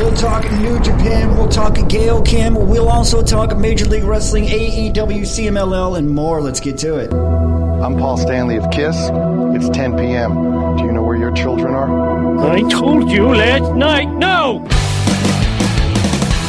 We'll talk New Japan. We'll talk Gail Kim. We'll also talk Major League Wrestling, AEW, CMLL, and more. Let's get to it. I'm Paul Stanley of KISS. It's 10 p.m. Do you know where your children are? I told you last night, no!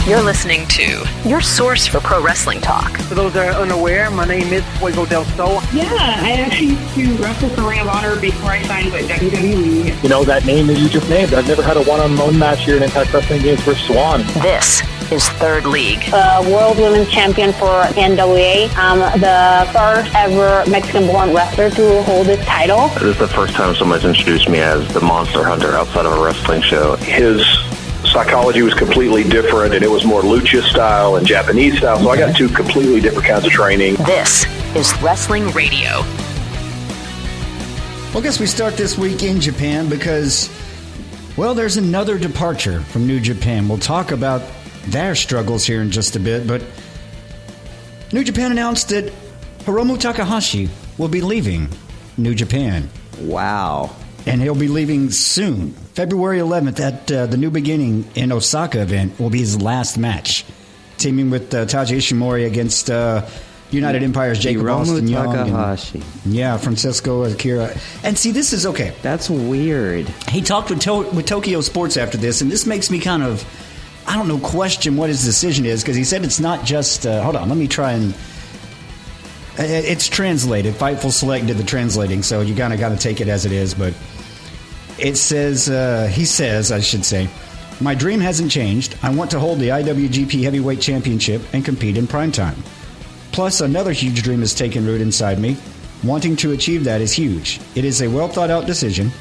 You're listening to your source for pro wrestling talk. For those that are unaware, my name is Fuego del Sol. Yeah, I actually used to wrestle for Ring of Honor before I signed with WWE. You know, that name that you just named, I've never had a one-on-one match here in Impact Wrestling Games for Swan. This is Third League. World Women's Champion for NWA. I'm the first ever Mexican-born wrestler to hold this title. This is the first time somebody's introduced me as the Monster Hunter outside of a wrestling show. His psychology was completely different, and it was more lucha style and Japanese style, so I got two completely different kinds of training. This is Wrestling Radio. Well, I guess we start this week in Japan because, well, there's another departure from New Japan. We'll talk about their struggles here in just a bit, but New Japan announced that Hiromu Takahashi will be leaving New Japan. Wow. And he'll be leaving soon. February 11th at the New Beginning in Osaka event will be his last match. Teaming with Taiji Ishimori against United Empire's Jacob Austin Young. Takahashi. Yeah, Francisco Akira. And see, this is okay. That's weird. He talked with Tokyo Sports after this, and this makes me kind of, I don't know, question what his decision is, because he said it's not just, hold on, let me try and, it's translated. Fightful Select did the translating, so you kind of got to take it as it is, but it says, he says, I should say, my dream hasn't changed. I want to hold the IWGP Heavyweight Championship and compete in primetime. Plus, another huge dream has taken root inside me. Wanting to achieve that is huge. It is a well-thought-out decision,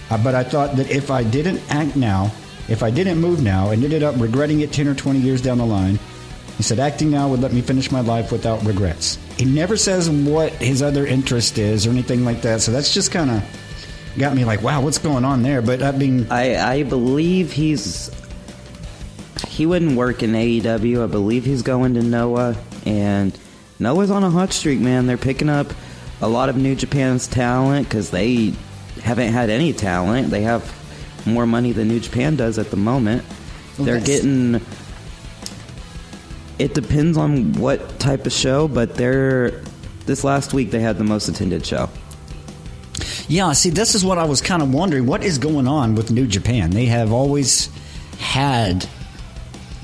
but I thought that if I didn't act now, if I didn't move now and ended up regretting it 10 or 20 years down the line, he said acting now would let me finish my life without regrets. He never says what his other interest is or anything like that, so that's just kind of got me like, wow, what's going on there? But I mean, I believe he wouldn't work in AEW. I believe he's going to Noah, and Noah's on a hot streak, man. They're picking up a lot of New Japan's talent because they haven't had any talent. They have more money than New Japan does at the moment. Well, they're getting, it depends on what type of show, but this last week they had the most attended show. Yeah, see, this is what I was kind of wondering. What is going on with New Japan? They have always had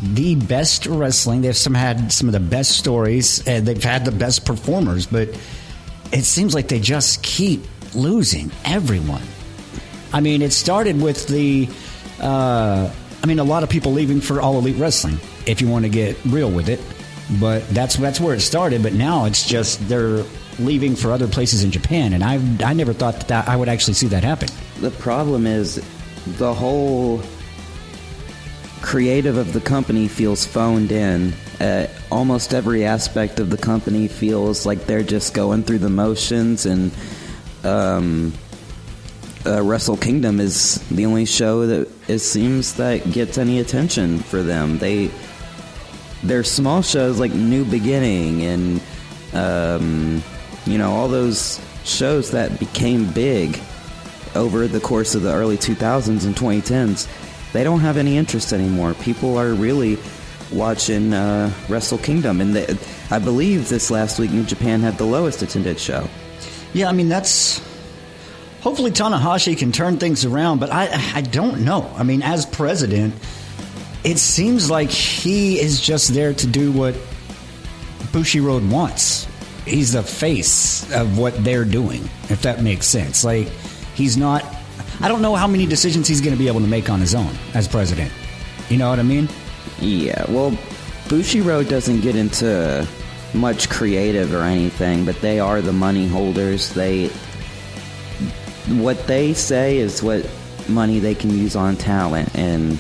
the best wrestling. They've had some of the best stories. And they've had the best performers, but it seems like they just keep losing everyone. I mean, it started with a lot of people leaving for All Elite Wrestling, if you want to get real with it. But that's where it started. But now it's just they're leaving for other places in Japan, and I never thought that I would actually see that happen. The problem is the whole creative of the company feels phoned in. Almost every aspect of the company feels like they're just going through the motions, and Wrestle Kingdom is the only show that it seems that gets any attention for them. They're small shows like New Beginning and all those shows that became big over the course of the early 2000s and 2010s. They don't have any interest anymore. People are really watching Wrestle Kingdom, and I believe this last week New Japan had the lowest attended show. Yeah, I mean, that's... Hopefully Tanahashi can turn things around, but I don't know. I mean, as president, it seems like he is just there to do what Bushiroad wants. He's the face of what they're doing, if that makes sense. Like, he's not... I don't know how many decisions he's going to be able to make on his own as president. You know what I mean? Yeah, well, Bushiroad doesn't get into much creative or anything, but they are the money holders. What they say is what money they can use on talent, and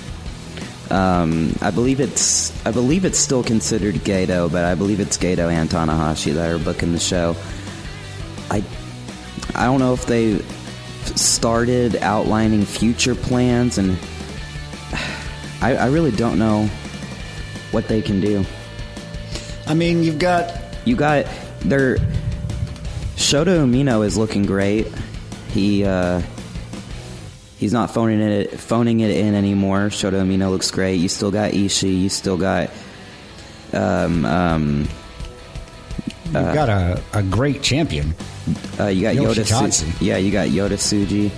I believe it's still considered Gato, but I believe it's Gato and Tanahashi that are booking the show. I don't know if they started outlining future plans, and I really don't know what they can do. I mean, you got their Shota Umino is looking great. He's not phoning it in anymore. Shota Umino looks great. You still got Ishii. You still got You've got a great champion. You got Yoshitatsu. You got Yota Tsuji.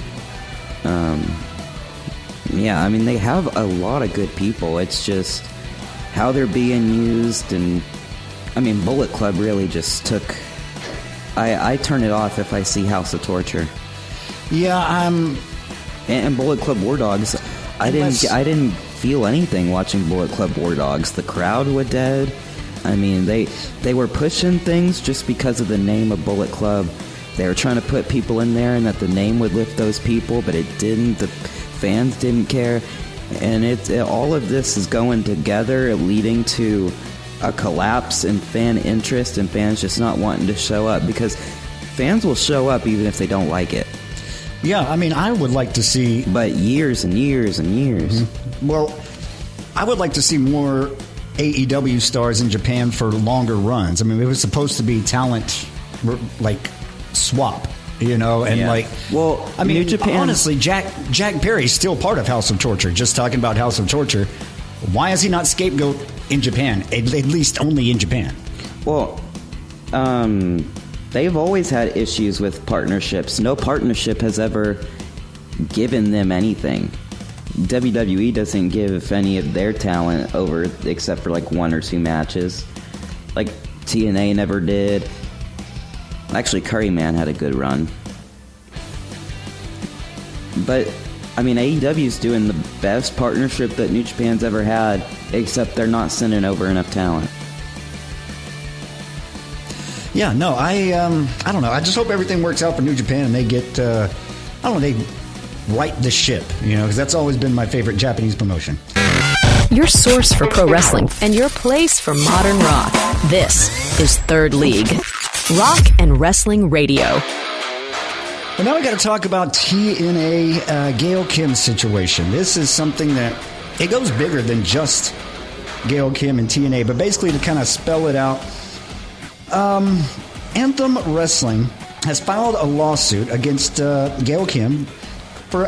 Yeah, I mean, they have a lot of good people. It's just how they're being used. And I mean, Bullet Club really just took... I turn it off if I see House of Torture. Yeah, and Bullet Club War Dogs. I didn't feel anything watching Bullet Club War Dogs. The crowd was dead. I mean, they were pushing things just because of the name of Bullet Club. They were trying to put people in there and that the name would lift those people, but it didn't. The fans didn't care. And all of this is going together, leading to a collapse in fan interest and fans just not wanting to show up, because fans will show up even if they don't like it. Yeah, I mean, I would like to see... But years and years and years. Mm-hmm. Well, I would like to see more AEW stars in Japan for longer runs. I mean, it was supposed to be talent, like, swap, you know? And, well, I mean, New Japan... honestly, Jack Perry's still part of House of Torture. Just talking about House of Torture. Why is he not scapegoat in Japan? At least only in Japan. Well, they've always had issues with partnerships. No partnership has ever given them anything. WWE doesn't give any of their talent over except for like 1 or 2 matches. Like TNA never did. Actually, Curryman had a good run. But, I mean, AEW's doing the best partnership that New Japan's ever had, except they're not sending over enough talent. Yeah, no, I don't know. I just hope everything works out for New Japan and they get, they right the ship, you know, because that's always been my favorite Japanese promotion. Your source for pro wrestling and your place for modern rock. This is Third League. Rock and Wrestling Radio. Well, now we got to talk about TNA Gail Kim situation. This is something that it goes bigger than just Gail Kim and TNA, but basically to kind of spell it out, Anthem Wrestling has filed a lawsuit against Gail Kim for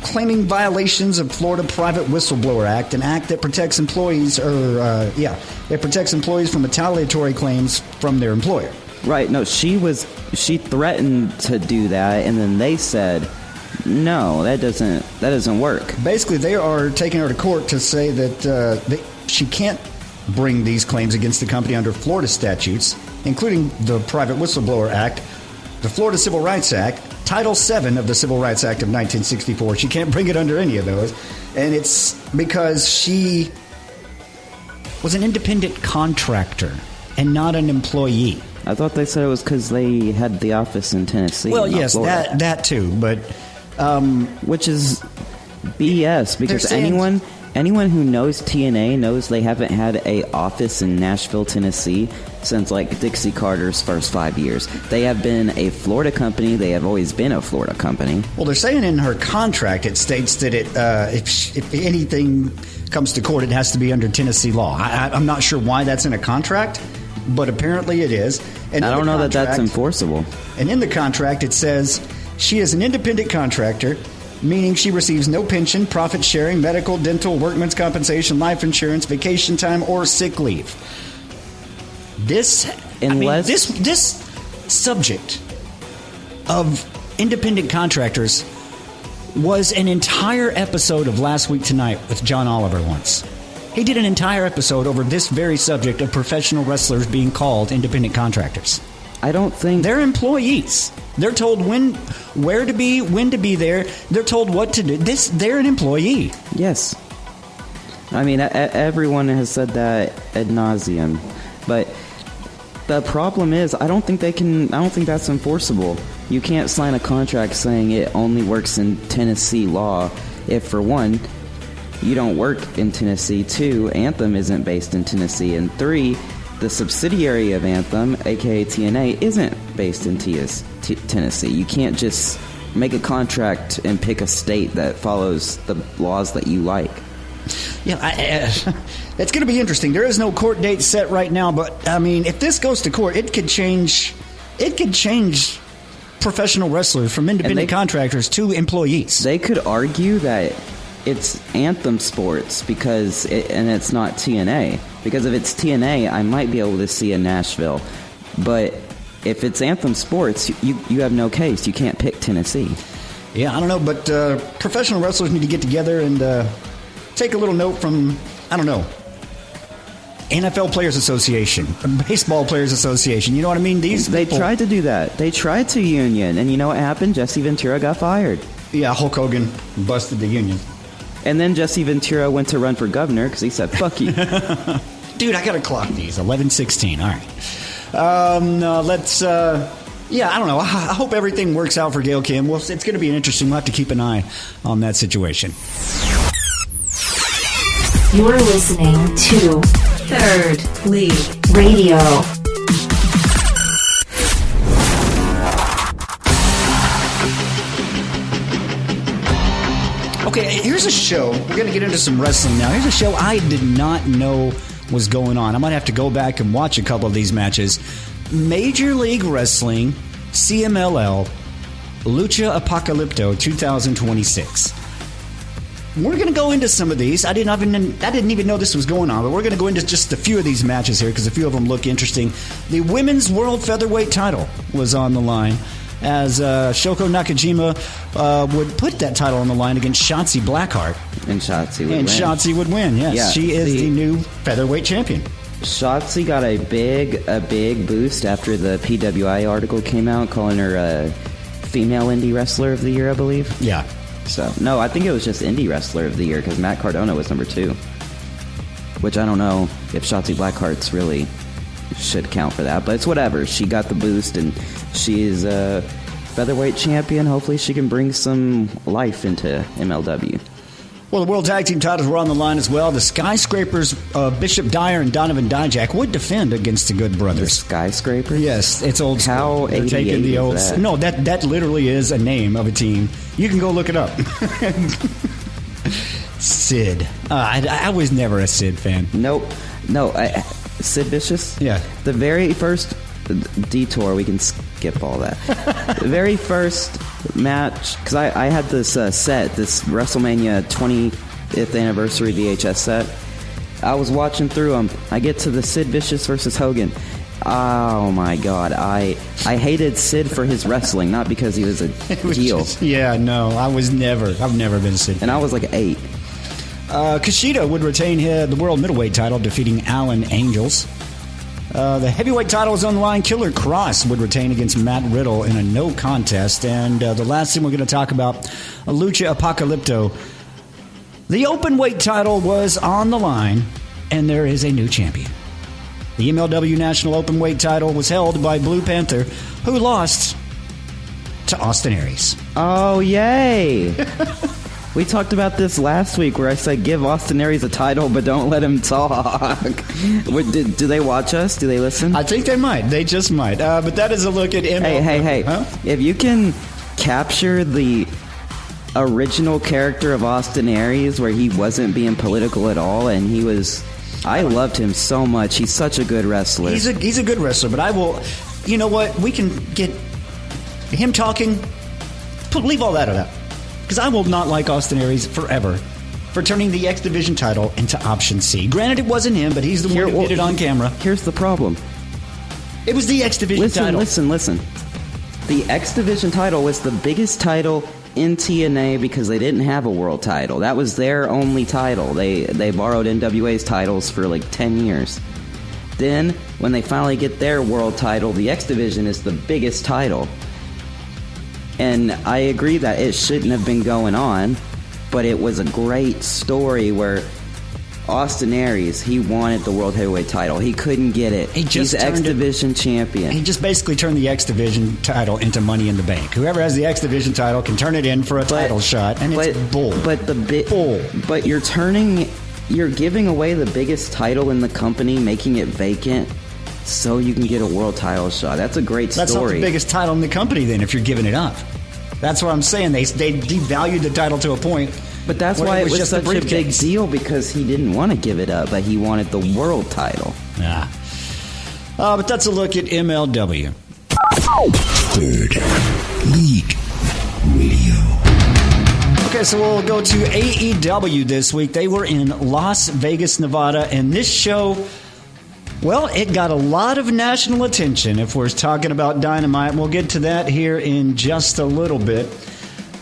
claiming violations of Florida Private Whistleblower Act, an act that protects employees, it protects employees from retaliatory claims from their employer. Right. No, she threatened to do that, and then they said, no, that doesn't work. Basically, they are taking her to court to say that she can't bring these claims against the company under Florida statutes, including the Private Whistleblower Act, the Florida Civil Rights Act, Title VII of the Civil Rights Act of 1964. She can't bring it under any of those. And it's because she was an independent contractor and not an employee. I thought they said it was because they had the office in Tennessee. Well, yes, that too, but... which is BS, because anyone who knows TNA knows they haven't had a office in Nashville, Tennessee since like Dixie Carter's first 5 years. They have been a Florida company. They have always been a Florida company. Well, they're saying in her contract it states that if anything comes to court, it has to be under Tennessee law. I'm not sure why that's in a contract, but apparently it is. And I don't know that that's enforceable. And in the contract it says she is an independent contractor, meaning she receives no pension, profit sharing, medical, dental, workman's compensation, life insurance, vacation time, or sick leave. This subject of independent contractors was an entire episode of Last Week Tonight with John Oliver once. He did an entire episode over this very subject of professional wrestlers being called independent contractors. I don't think... They're employees. They're told where to be, when to be there. They're told what to do. They're an employee. Yes. I mean, everyone has said that ad nauseum. But the problem is, I don't think that's enforceable. You can't sign a contract saying it only works in Tennessee law if, for one, you don't work in Tennessee. 2, Anthem isn't based in Tennessee. And 3, the subsidiary of Anthem, aka TNA, isn't based in Tennessee. You can't just make a contract and pick a state that follows the laws that you like. Yeah, it's going to be interesting. There is no court date set right now, but I mean, if this goes to court, it could change professional wrestlers, from independent contractors to employees. They could argue that it's Anthem Sports and it's not TNA. Because if it's TNA, I might be able to see in Nashville. But if it's Anthem Sports, you have no case. You can't pick Tennessee. Yeah, I don't know, but professional wrestlers need to get together and take a little note from, I don't know, NFL Players Association, Baseball Players Association. You know what I mean? They tried to do that. They tried to union, and you know what happened? Jesse Ventura got fired. Yeah, Hulk Hogan busted the union. And then Jesse Ventura went to run for governor because he said, fuck you. Dude, I got to clock these. 11:16. All right. Let's... I don't know. I hope everything works out for Gail Kim. Well, it's going to be interesting. We'll have to keep an eye on that situation. You're listening to Third League Radio. Okay, here's a show. We're going to get into some wrestling now. Here's a show I did not know was going on. I might have to go back and watch a couple of these matches. Major League Wrestling, CMLL, Lucha Apocalypto 2026. We're going to go into some of these. I didn't even know this was going on, but we're going to go into just a few of these matches here because a few of them look interesting. The Women's World Featherweight title was on the line as Shoko Nakajima would put that title on the line against Shotzi Blackheart. And Shotzi would win. Shotzi would win, yes. Yeah, she is the new featherweight champion. Shotzi got a big boost after the PWI article came out calling her a female indie wrestler of the year, I believe. Yeah. So, no, I think it was just indie wrestler of the year because Matt Cardona was number 2. Which I don't know if Shotzi Blackheart's really should count for that, but it's whatever. She got the boost and she is a featherweight champion. Hopefully she can bring some life into MLW. Well, the World Tag Team titles were on the line as well. The Skyscrapers, Bishop Dyer and Donovan Dijak, would defend against the Good Brothers. The Skyscrapers? Yes, it's old school. How They're taking the old. That? No, that literally is a name of a team. You can go look it up. Sid. I was never a Sid fan. Nope. No, Sid Vicious? Yeah. The very first detour, we can skip all that. The very first match, because I had this set, this WrestleMania 20th anniversary VHS set. I was watching through them. I get to the Sid Vicious versus Hogan. Oh my God! I hated Sid for his wrestling, not because he was a heel. I've never been a Sid fan. And I was like 8. Kushida would retain the world middleweight title, defeating Alan Angels. The heavyweight title is on the line. Killer Cross would retain against Matt Riddle in a no contest. And the last thing we're going to talk about, Lucha Apocalypto. The openweight title was on the line, and there is a new champion. The MLW National Openweight title was held by Blue Panther, who lost to Austin Aries. Oh, yay! We talked about this last week where I said give Austin Aries a title but don't let him talk. Do they watch us? Do they listen? I think they might. They just might. But that is a look at MLW. Hey. Huh? If you can capture the original character of Austin Aries where he wasn't being political at all and he was... I loved him so much. He's such a good wrestler. He's a good wrestler, but I will... You know what? We can get him talking... Leave all that out. Because I will not like Austin Aries forever for turning the X Division title into Option C. Granted, it wasn't him, but he's the one who did it on camera. Here's the problem. It was the X Division title. Listen. The X Division title was the biggest title in TNA because they didn't have a world title. That was their only title. They borrowed NWA's titles for like 10 years. Then, when they finally get their world title, the X Division is the biggest title. And I agree that it shouldn't have been going on, but it was a great story where Austin Aries, he wanted the World Heavyweight title. He couldn't get it. He's X Division champion. He just basically turned the X Division title into Money in the Bank. Whoever has the X Division title can turn it in for a title shot, and it's bull. But you're giving away the biggest title in the company, making it vacant, so you can get a world title shot. That's a great story. That's not the biggest title in the company then if you're giving it up. That's what I'm saying. They devalued the title to a point. But that's why it was such a big deal, because he didn't want to give it up, but he wanted the world title. Yeah. But that's a look at MLW. Third League Radio. Okay, so we'll go to AEW this week. They were in Las Vegas, Nevada, and this show, well, it got a lot of national attention if we're talking about Dynamite. We'll get to that here in just a little bit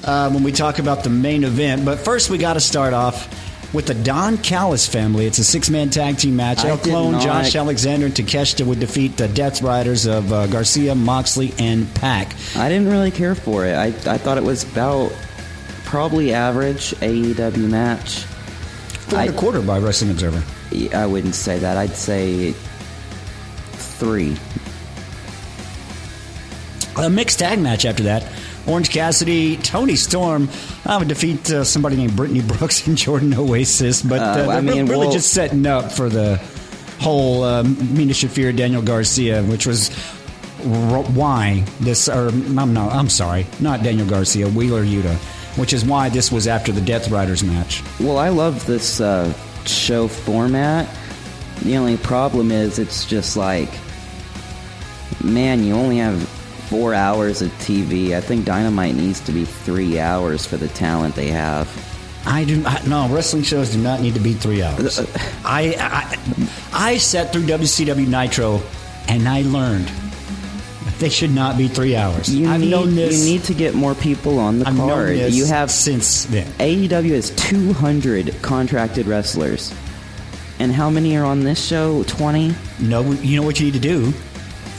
when we talk about the main event. But first, we got to start off with the Don Callis family. It's a six-man tag team match. El Clone, Josh Alexander, and Takeshita would defeat the Death Riders of Garcia, Moxley, and Pac. I didn't really care for it. I thought it was about probably average AEW match. 4 1/4 by Wrestling Observer. I wouldn't say that. I'd say 3. A mixed tag match after that. Orange Cassidy, Tony Storm would defeat somebody named Brittany Brooks and Jordan Oasis. But really just setting up for the whole Mina Shafir, Daniel Garcia, which was why this... I'm sorry, not Daniel Garcia, Wheeler Yuta, which is why this was after the Death Riders match. Well, I love this show format. The only problem is it's just like, man, you only have 4 hours of TV. I think Dynamite needs to be 3 hours for the talent they have. No, wrestling shows do not need to be 3 hours. I sat through WCW Nitro and I learned they should not be 3 hours. You need to get more people on the card. You have since then. AEW has 200 contracted wrestlers. And how many are on this show? 20? No, you know what you need to do?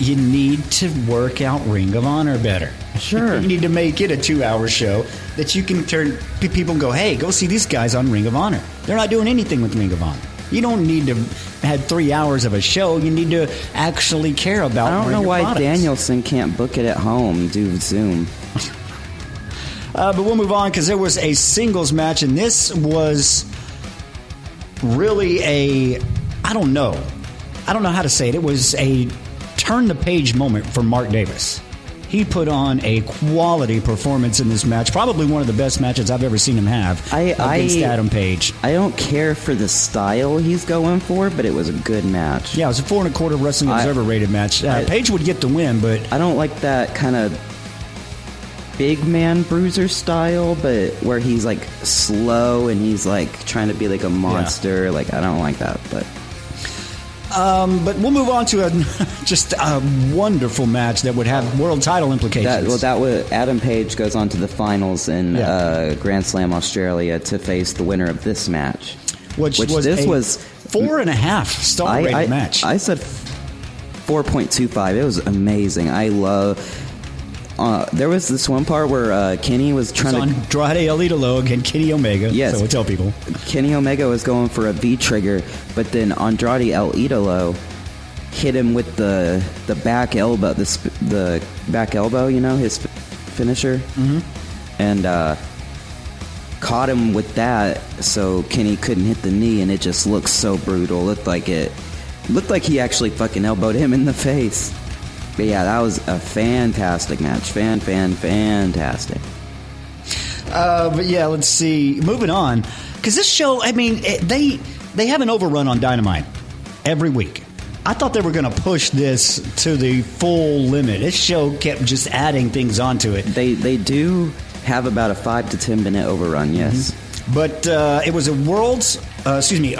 You need to work out Ring of Honor better. Sure. You need to make it a 2-hour show that you can turn people and go, hey, go see these guys on Ring of Honor. They're not doing anything with Ring of Honor. You don't need to have 3 hours of a show. You need to actually care about. I don't know why products. Danielson can't book it at home, do Zoom. But we'll move on because there was a singles match, and this was really I don't know how to say it. It was a turn-the-page moment for Mark Davis. He put on a quality performance in this match. Probably one of the best matches I've ever seen him have against Adam Page. I don't care for the style he's going for, but it was a good match. Yeah, it was a 4 1/4 Wrestling Observer rated match. Page would get the win, but I don't like that kind of big man bruiser style, but where he's like slow and he's like trying to be like a monster. Yeah. Like, I don't like that, but we'll move on to just a wonderful match that would have world title implications. Adam Page goes on to the finals in Grand Slam Australia to face the winner of this match. Which was 4.5 star rated match. I said 4.25. It was amazing. I love... there was this one part where Kenny was trying to... Andrade El Idolo against Kenny Omega. Yes. So we'll tell people. Kenny Omega was going for a V-trigger, but then Andrade El Idolo hit him with the back elbow, the back elbow, his finisher. Mm-hmm. And caught him with that, so Kenny couldn't hit the knee, and it just looked so brutal. Looked like he actually fucking elbowed him in the face. But yeah, that was a fantastic match. Fantastic. But yeah, let's see. Moving on. Because this show, they have an overrun on Dynamite every week. I thought they were going to push this to the full limit. This show kept just adding things onto it. They do have about a 5 to 10 minute overrun, yes. Mm-hmm. But it was a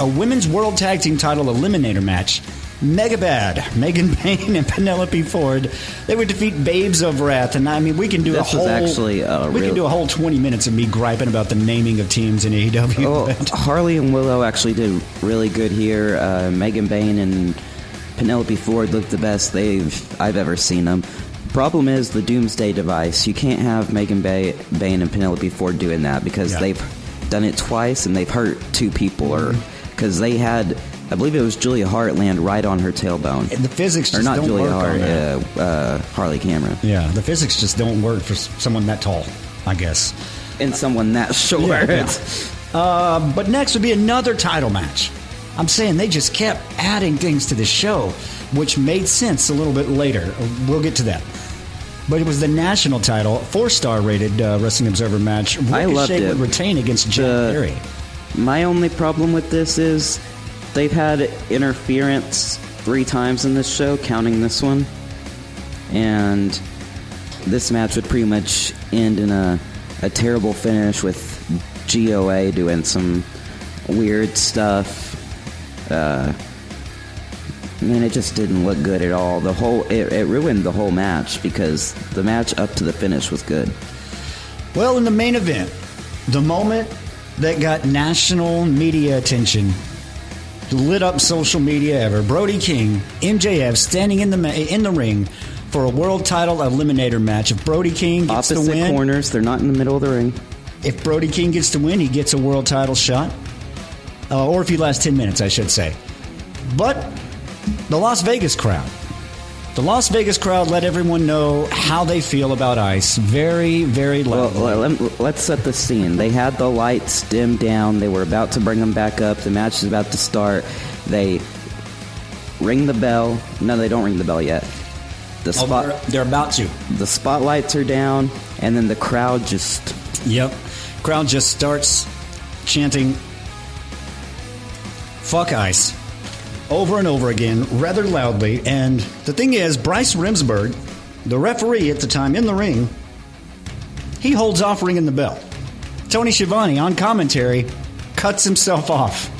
women's world tag team title eliminator match. Mega Bad, Megan Payne and Penelope Ford. They would defeat Babes of Wrath, and we can do can do a whole 20 minutes of me griping about the naming of teams in AEW. Oh, Harley and Willow actually did really good here. Megan Payne and Penelope Ford looked the best I've ever seen them. Problem is the Doomsday device. You can't have Megan Payne and Penelope Ford doing that because they've done it twice and they've hurt 2 people, or because they had. I believe it was Julia Hart land right on her tailbone. The physics just don't Julia work Hart, Harley Cameron. Yeah, the physics just don't work for someone that tall, I guess. And someone that short. Yeah. But next would be another title match. I'm saying they just kept adding things to the show, which made sense a little bit later. We'll get to that. But it was the national title, 4-star rated Wrestling Observer match. I loved it. Ricochet would retain against Jack Perry. My only problem with this is they've had interference 3 times in this show, counting this one. And this match would pretty much end in a terrible finish with GOA doing some weird stuff. Man, it just didn't look good at all. It ruined the whole match because the match up to the finish was good. Well, in the main event, the moment that got national media attention, lit up social media ever, Brody King, MJF standing in the ring for a world title eliminator match. If Brody King gets to win, opposite corners, they're not in the middle of the ring. If Brody King gets to win, he gets a world title shot, or if he lasts 10 minutes, I should say. But the Las Vegas crowd let everyone know how they feel about Ice very, very loudly. Well, let's set the scene. They had the lights dimmed down. They were about to bring them back up. The match is about to start. They ring the bell. No, they don't ring the bell yet. They're about to. The spotlights are down, and then the crowd just... Yep. Crowd just starts chanting, "Fuck Ice," over and over again, rather loudly. And the thing is, Bryce Remsburg, the referee at the time in the ring, he holds off ringing the bell. Tony Schiavone, on commentary, cuts himself off.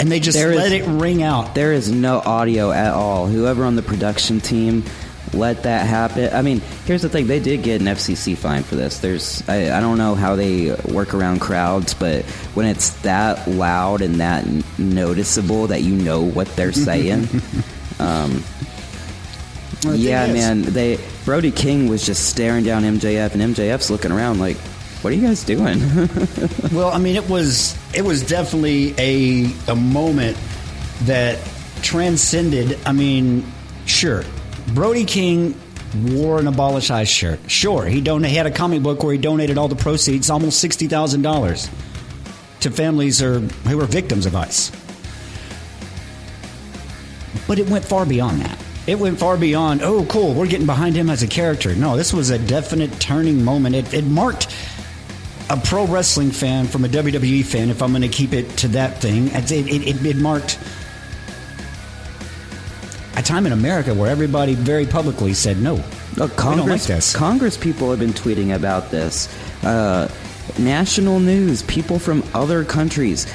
And they just let it ring out. There is no audio at all. Whoever on the production team let that happen. I mean, here's the thing. They did get an FCC fine for this. I don't know how they work around crowds, but when it's that loud and that noticeable that you know what they're saying. Brody King was just staring down MJF, and MJF's looking around like, what are you guys doing? Well, I mean, it was definitely a moment that transcended. I mean, sure, Brody King wore an Abolish Ice shirt. Sure, he had a comic book where he donated all the proceeds, almost $60,000, to families who were victims of Ice. But it went far beyond that. It went far beyond, oh, cool, we're getting behind him as a character. No, this was a definite turning moment. It marked a pro wrestling fan from a WWE fan, if I'm going to keep it to that thing. It marked a time in America where everybody very publicly said, no, we don't like this. Congress people have been tweeting about this. National news, people from other countries.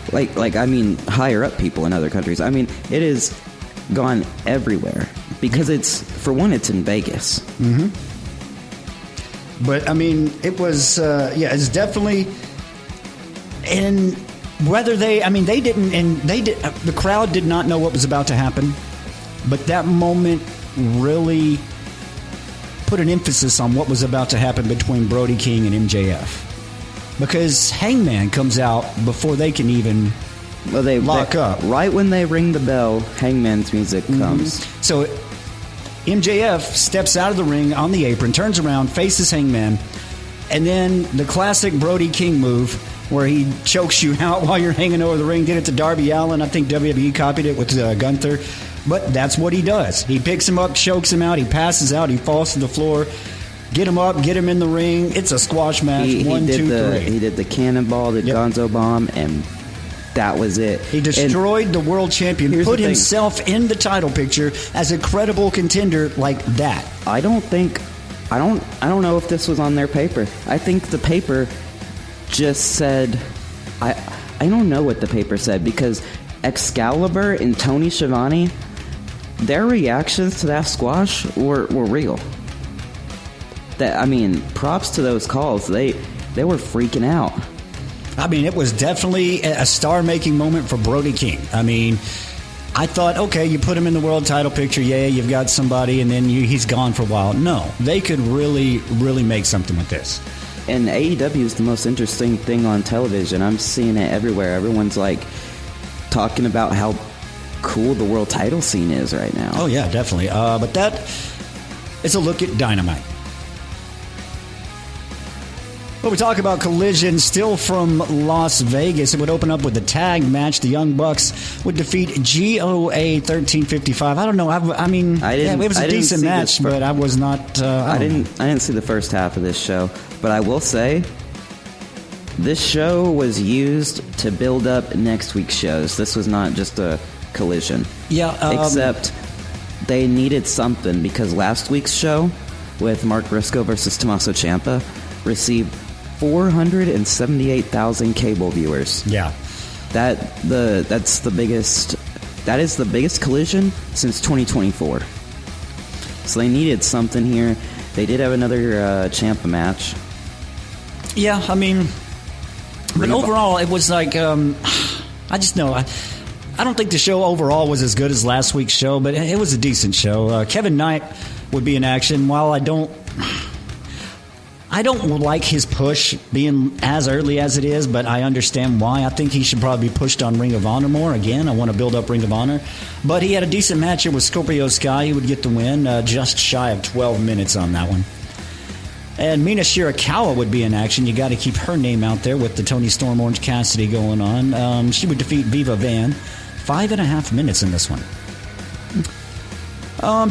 Higher up people in other countries. I mean, it has gone everywhere because it's in Vegas. Mm-hmm. But I mean, it was it's definitely, and whether the crowd did not know what was about to happen, but that moment really put an emphasis on what was about to happen between Brody King and MJF, because Hangman comes out before they can even lock up. Right when they ring the bell, Hangman's music comes. Mm-hmm. So MJF steps out of the ring on the apron, turns around, faces Hangman, and then the classic Brody King move where he chokes you out while you're hanging over the ring. Did it to Darby Allin. I think WWE copied it with Gunther. But that's what he does. He picks him up, chokes him out, he passes out, he falls to the floor. Get him up, get him in the ring. It's a squash match. 1, 2, 3. He did the cannonball, the Gonzo bomb, and that was it. He destroyed the world champion, put himself in the title picture as a credible contender like that. I don't know if this was on their paper. I think the paper just said, I don't know what the paper said, because Excalibur and Tony Schiavone, their reactions to that squash were real. Props to those calls. They were freaking out. I mean, it was definitely a star-making moment for Brody King. I mean, I thought, okay, you put him in the world title picture, you've got somebody, and then he's gone for a while. No, they could really, really make something with this. And AEW is the most interesting thing on television. I'm seeing it everywhere. Everyone's talking about how cool the world title scene is right now. Oh, yeah, definitely. But that is a look at Dynamite. Well, we talk about Collision, still from Las Vegas. It would open up with a tag match. The Young Bucks would defeat GOA 1355. I don't know. It was a decent match, but I was not. I didn't see the first half of this show, but I will say this show was used to build up next week's shows. This was not just a Collision. Yeah. Except they needed something, because last week's show with Mark Briscoe versus Tommaso Ciampa received 478,000 cable viewers. Yeah. That is the biggest Collision since 2024. So they needed something here. They did have another Ciampa match. Yeah, I mean, but overall it was like I just know I don't think the show overall was as good as last week's show, but it was a decent show. Kevin Knight would be in action. While I don't like his push being as early as it is, but I understand why. I think he should probably be pushed on Ring of Honor more. Again, I want to build up Ring of Honor. But he had a decent match here with Scorpio Sky. He would get the win, just shy of 12 minutes on that one. And Mina Shirakawa would be in action. You got to keep her name out there with the Tony Storm Orange Cassidy going on. She would defeat Viva Van. 5.5 minutes in this one.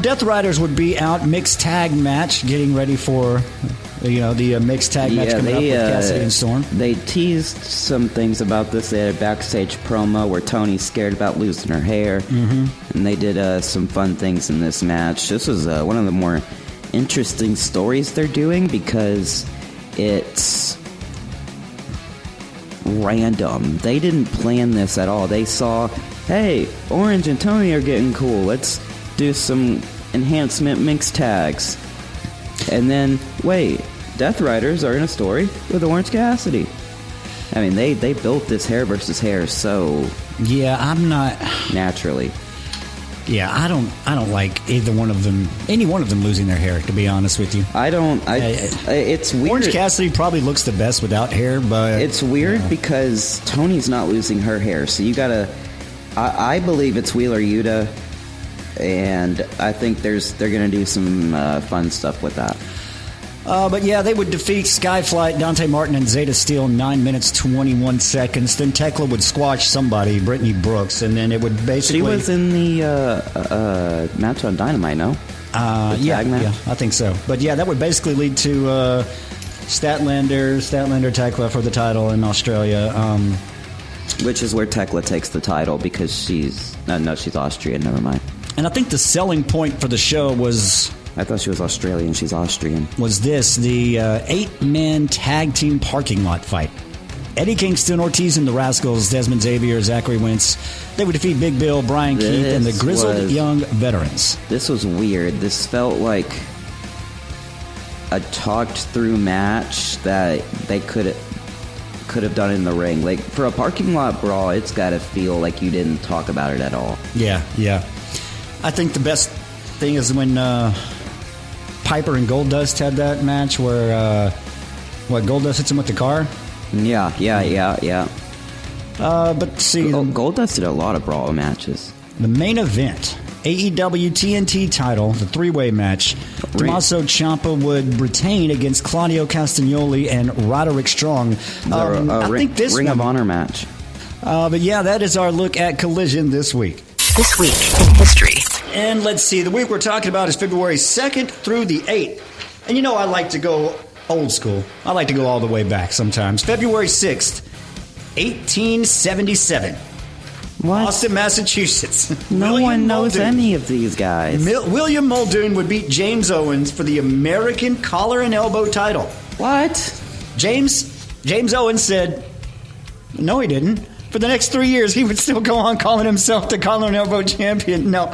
Death Riders would be out. Mixed tag match, getting ready for the mixed tag match coming up with Cassidy and Storm. They teased some things about this. They had a backstage promo where Tony's scared about losing her hair, and they did some fun things in this match. This was one of the more interesting stories they're doing because it's random. They didn't plan this at all. They saw, hey, Orange and Tony are getting cool. Let's do some enhancement mixed tags. And then, wait, Death Riders are in a story with Orange Cassidy. I mean, they built this hair versus hair so... Yeah, I'm not... Naturally. Yeah, I don't like either one of them, any one of them losing their hair, to be honest with you. It's weird. Orange Cassidy probably looks the best without hair, but... It's weird because Tony's not losing her hair, so you gotta... I believe it's Wheeler Yuta, and I think they're gonna do some fun stuff with that. But yeah, they would defeat Skyflight, Dante Martin, and Zeta Steel 9 minutes 21 seconds. Then Tekla would squash somebody, Brittany Brooks, and then it would basically... She was in the match on Dynamite, no? Yeah, I think so. But yeah, that would basically lead to Statlander Tekla for the title in Australia. Which is where Tekla takes the title because she's Austrian, never mind. And I think the selling point for the show was... I thought she was Australian. She's Austrian. Was this the 8-man tag team parking lot fight? Eddie Kingston, Ortiz and the Rascals, Desmond Xavier, Zachary Wentz. They would defeat Big Bill, Brian Keith, and the Grizzled Young Veterans. This was weird. This felt like a talked-through match that they could have done in the ring. Like, for a parking lot brawl, it's got to feel like you didn't talk about it at all. Yeah. I think the best thing is when... Piper and Goldust had that match where Goldust hits him with the car. Yeah. But see, Goldust did a lot of brawl matches. The main event, AEW TNT title, the three-way match. Tommaso Ciampa would retain against Claudio Castagnoli and Roderick Strong. I think this Ring of Honor match. But yeah, that is our look at Collision this week. This week in history. And let's see, the week we're talking about is February 2nd through the 8th. And I like to go old school. I like to go all the way back sometimes. February 6th, 1877. What? Boston, Massachusetts. No one knows any of these guys. William Muldoon would beat James Owens for the American Collar and Elbow title. What? James Owens said, no, he didn't. For the next 3 years, he would still go on calling himself the Collar and Elbow champion. No,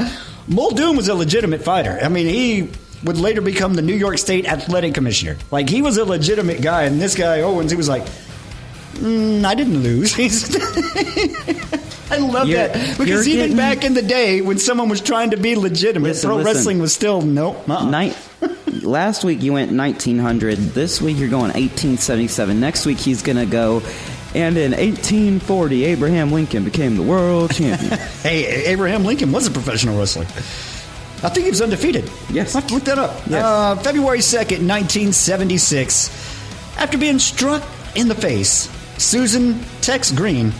Muldoon was a legitimate fighter. I mean, he would later become the New York State Athletic Commissioner. Like, he was a legitimate guy, and this guy, Owens, he was like, I didn't lose. I love that. Because even back in the day, when someone was trying to be legitimate, pro wrestling was still, nope. Last week, you went 1900. This week, you're going 1877. Next week, he's going to go... And in 1840, Abraham Lincoln became the world champion. Hey, Abraham Lincoln was a professional wrestler. I think he was undefeated. Yes. I have to look that up. Yes. February 2nd, 1976. After being struck in the face, Susan Tex Green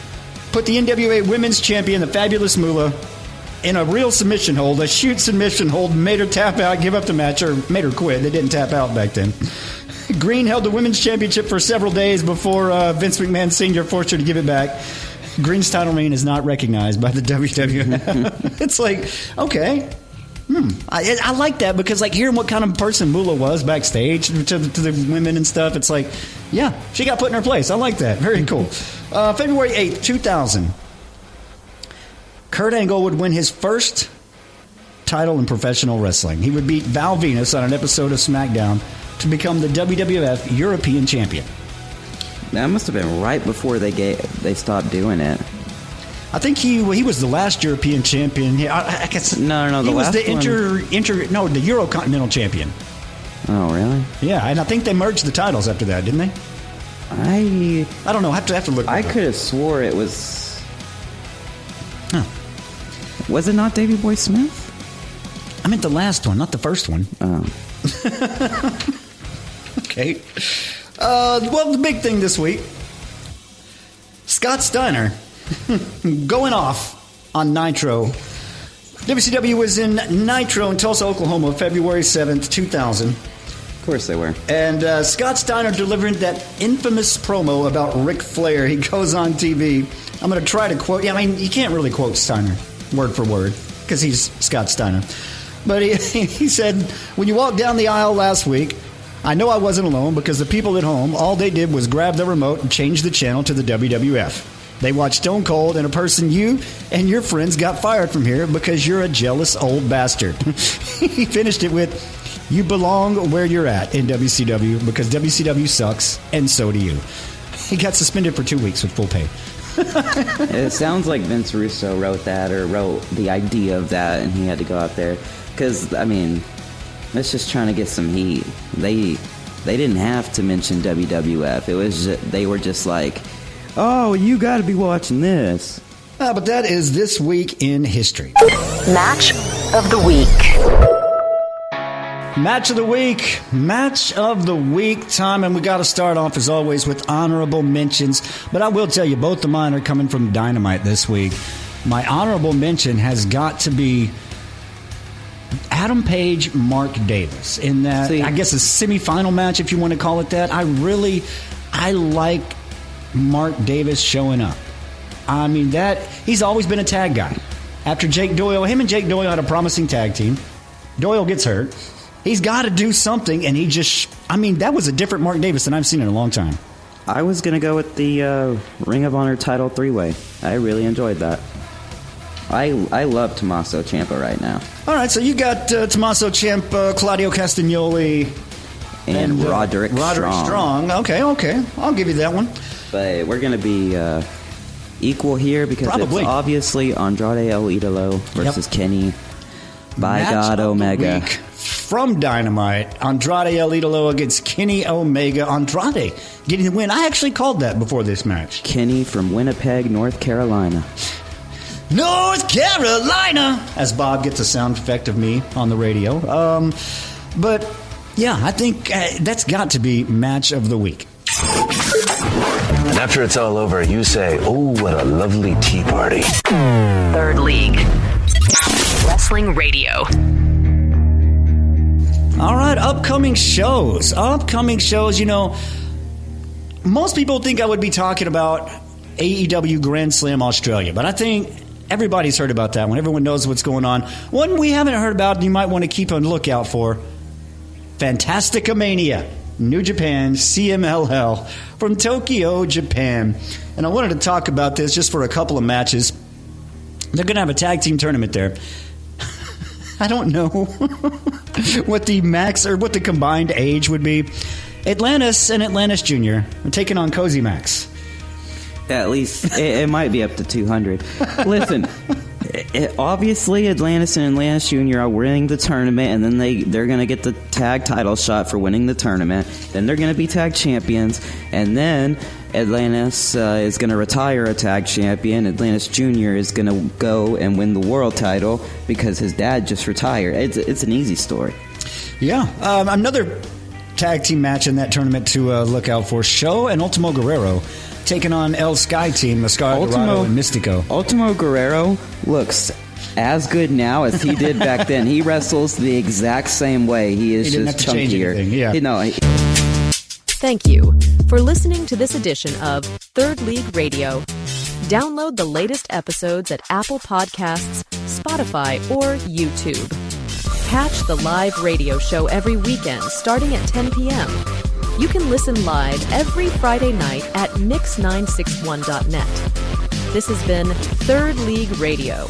put the NWA Women's Champion, the Fabulous Moolah, in a real submission hold, a shoot submission hold, made her tap out, give up the match, or made her quit. They didn't tap out back then. Green held the Women's Championship for several days before Vince McMahon Sr. forced her to give it back. Green's title reign is not recognized by the WWF. It's like, okay, I like that because, like, hearing what kind of person Moolah was backstage to the women and stuff, it's like, yeah, she got put in her place. I like that. Very cool. February 8th, 2000. Kurt Angle would win his first title in professional wrestling. He would beat Val Venus on an episode of SmackDown to become the WWF European Champion. That must have been right before they stopped doing it. I think he was the last European champion. I guess no. He was the the Eurocontinental champion. Oh, really? Yeah, and I think they merged the titles after that, didn't they? I don't know. I have to look. I could have swore it was. Huh. Was it not Davey Boy Smith? I meant the last one, not the first one. Oh. Okay. Well, the big thing this week, Scott Steiner going off on Nitro. WCW was in Nitro in Tulsa, Oklahoma, February 7th, 2000. Of course they were. And Scott Steiner delivering that infamous promo about Ric Flair. He goes on TV. I'm going to try to quote. Yeah, I mean, you can't really quote Steiner word for word because he's Scott Steiner. But he said, when you walked down the aisle last week, I know I wasn't alone because the people at home, all they did was grab the remote and change the channel to the WWF. They watched Stone Cold, and a person you and your friends got fired from here because you're a jealous old bastard. He finished it with, you belong where you're at in WCW because WCW sucks, and so do you. He got suspended for 2 weeks with full pay. It sounds like Vince Russo wrote that or wrote the idea of that, and he had to go out there. Because, I mean, that's just trying to get some heat. They didn't have to mention WWF. It was they were just like, oh, you got to be watching this. But that is this week in history. Match of the week. Match of the week. Match of the week time. And we got to start off, as always, with honorable mentions. But I will tell you, both of mine are coming from Dynamite this week. My honorable mention has got to be Adam Page, Mark Davis. In that, I guess, a semifinal match, if you want to call it that. I like Mark Davis showing up. I mean, he's always been a tag guy. After Jake Doyle, him and Jake Doyle had a promising tag team. Doyle gets hurt. He's got to do something, and that was a different Mark Davis than I've seen in a long time. I was going to go with the Ring of Honor title three-way. I really enjoyed that. I love Tommaso Ciampa right now. All right, so you got Tommaso Ciampa, Claudio Castagnoli, and Roderick Strong. Okay. I'll give you that one. But we're going to be equal here because it's obviously Andrade El Idolo versus Kenny. By Match God, Omega. From Dynamite, Andrade El Idolo against Kenny Omega. Andrade getting the win. I actually called that before this match. Kenny from Winnipeg, North Carolina. North Carolina! As Bob gets a sound effect of me on the radio. But, yeah, I think that's got to be match of the week. And after it's all over, you say, oh, what a lovely tea party. Third League. Wrestling Radio. All right, upcoming shows. You know, most people think I would be talking about AEW Grand Slam Australia, but I think everybody's heard about that one. Everyone knows what's going on. One we haven't heard about and you might want to keep a lookout for, Fantasticamania, New Japan, CMLL, from Tokyo, Japan. And I wanted to talk about this just for a couple of matches. They're going to have a tag team tournament there. I don't know what the max or what the combined age would be. Atlantis and Atlantis Jr. are taking on Cozy Max. At least it might be up to 200. Listen, obviously Atlantis and Atlantis Jr. are winning the tournament, and then they're going to get the tag title shot for winning the tournament. Then they're going to be tag champions, and then Atlantis is going to retire a tag champion. Atlantis Jr. is going to go and win the world title because his dad just retired. It's an easy story. Yeah. Another tag team match in that tournament to look out for. Show and Ultimo Guerrero taking on El Sky Team, Mascara Dorado and Mystico. Ultimo Guerrero looks as good now as he did back then. He wrestles the exact same way. He is just chunkier. Yeah. Thank you for listening to this edition of Third League Radio. Download the latest episodes at Apple Podcasts, Spotify, or YouTube. Catch the live radio show every weekend starting at 10 p.m. You can listen live every Friday night at mix961.net. This has been Third League Radio.